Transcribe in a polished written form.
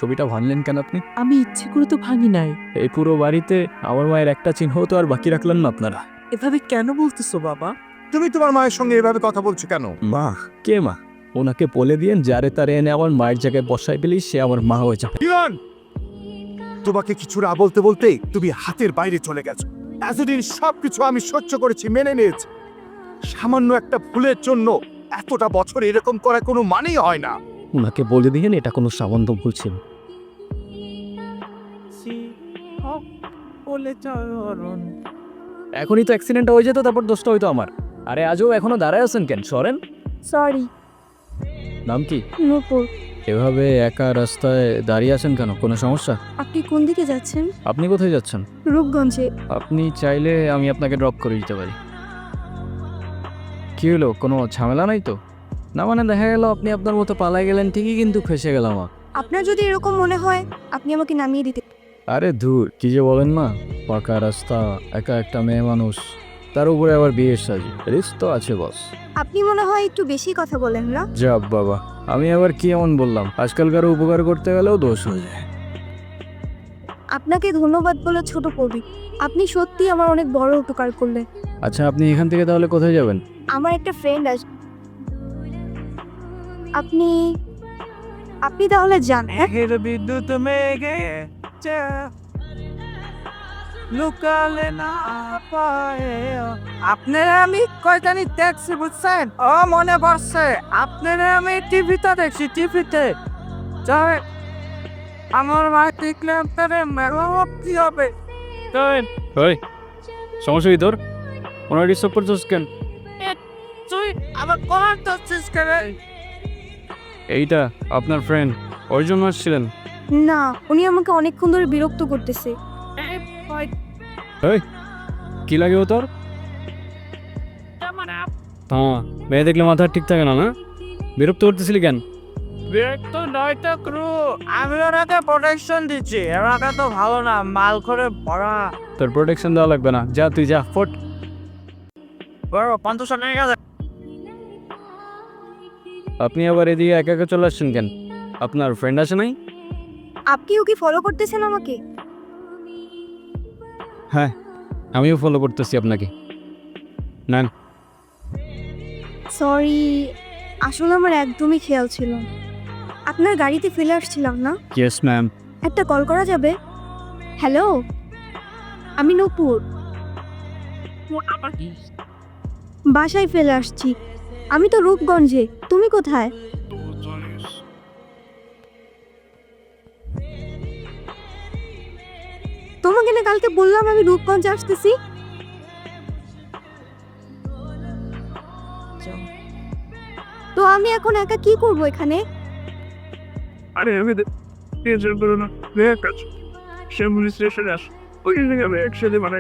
ছবিটা ভাঙলেন কেন আপনি? আমি ইচ্ছে করে তো ভাঙি নাই। এই পুরো বাড়িতে আমার মায়ের একটা চিহ্ন তো আর বাকি রাখলেন না আপনারা। এভাবে কেন বলতেছো বাবা? তুমি তোমার মায়ের সঙ্গে এভাবে কথা বলছো কেন? মা? কে মা? ওনাকে বলে দিয়েন যারে তারে এনে আমার মায়ের জায়গায় বসাই পেলেই সে আমার মা হয়ে যাবে। ইভান, তোমাকে কিছু না বলতে বলতেই তুমি হাতের বাইরে চলে গেছো। এতদিন সবকিছু আমি সহ্য করেছি, মেনে নিয়েছি। সামান্য একটা ভুলের জন্য এতটা বছর এরকম করা কোনো মানেই হয় না। ওনাকে বলে দিয়েন এটা কোনো সামান্য ভুল ছিল। এখনই তো অ্যাক্সিডেন্ট হয়ে যেত, তারপর দোষটা হয়তো আমার। আরে আজও এখনো দাঁড়ায় আছেন কেন? সরেন। সরি। নাম কি? নূপুর। এভাবে একা রাস্তায় দাঁড়িয়ে আছেন কেন? কোনো সমস্যা? আপনি কোন দিকে যাচ্ছেন? আপনি কোথায় যাচ্ছেন? রূপগঞ্জে। আপনি চাইলে আমি আপনাকে ড্রপ করে দিতে পারি। কি হলো, কোনো ঝামেলা নাই তো? না মানে দেখা গেল আপনি আপনার মতো পালাই গেলেন ঠিকই, কিন্তু ফেসে গেলাম। আপনার যদি এরকম মনে হয় আপনি আমাকে নামিয়ে দিতে। আরে ধুর, কি যে বলেন মা। পাকা রাস্তা, একা একটা মেয়ে মানুষ, তার উপরে আবার বিয়ের সাজি, রিস্ক তো আছে বস। আপনি মনে হয় একটু বেশি কথা বলেন না? যাব বাবা, আমি আবার কি এমন বললাম? আজকালকার উপকার করতে গেলেও দোষ হয়ে যায়। আপনাকে ধন্যবাদ বলে ছোট করবি। আপনি সত্যি আমার অনেক বড় উপকার করলেন। আচ্ছা, আপনি এখান থেকে তাহলে কোথায় যাবেন? আমার একটা ফ্রেন্ড আছে। আপনি আপনি তাহলে যান। বিদ্যুৎ মেঘে লুকালে না পায়। আপনারা আমি কয়টানি দেখছি বুঝছেন? ও মনে পড়ছে, আপনারা আমি টিভিতে দেখছি, টিভিতে। যাই আমার মা দেখলে আপনারা মেরামত কি হবে? ওই সমস্যা কি তোর? ওনার ডিস্টার্ব করছিস কেন? তুই আমার কলার ধরছিস কেন? এইটা আপনার ফ্রেন্ড, ওর জন্য আসছিলেন? না, উনি আমাকে অনেকক্ষণ ধরে বিরক্ত করতেছে। এই কি লাগে ও তোর? হ্যাঁ, মেয়ে দেখলে মাথা ঠিক থাকে না, না? বিরক্ত করতেছিলি কেন? বিরক্ত নয়তো ক্রু, আমি ওনাকে প্রোটেকশন দিচ্ছি। এলাকা তো ভালো না, মাল করে ভরা। তোর প্রোটেকশন দেওয়া লাগবে না, যা তুই যা, ফট। বড় ৫০০ নিয়ে গেছে। আপনি আবার এদিকে একা একা চলে আসছেন কেন? আপনার ফ্রেন্ড আছে নাই? আপনিও কি ফলো করতেছেন আমাকে? হ্যাঁ, আমিও ফলো করতেছি আপনাকে। নেন। সরি, আসলে আমার একদমই খেয়াল ছিল না। আপনার গাড়িতে ফেলে আসছিলাম না? Yes ma'am. একটা কল করা যাবে? হ্যালো, আমি নূপুর। বাসায় ফেলে আসছি। আমি তো রূপগঞ্জে। তুমি কোথায়? তোমাকে না কালকে বললাম আমি রূপগঞ্জে আসতেছি। তো আমি এখন একা কি করব এখানে? আরে আমি টেনশন করো না, দেখ কাজ শ্যামলি স্টেশনে আস, ওই জায়গায় আমি একসাথে মানে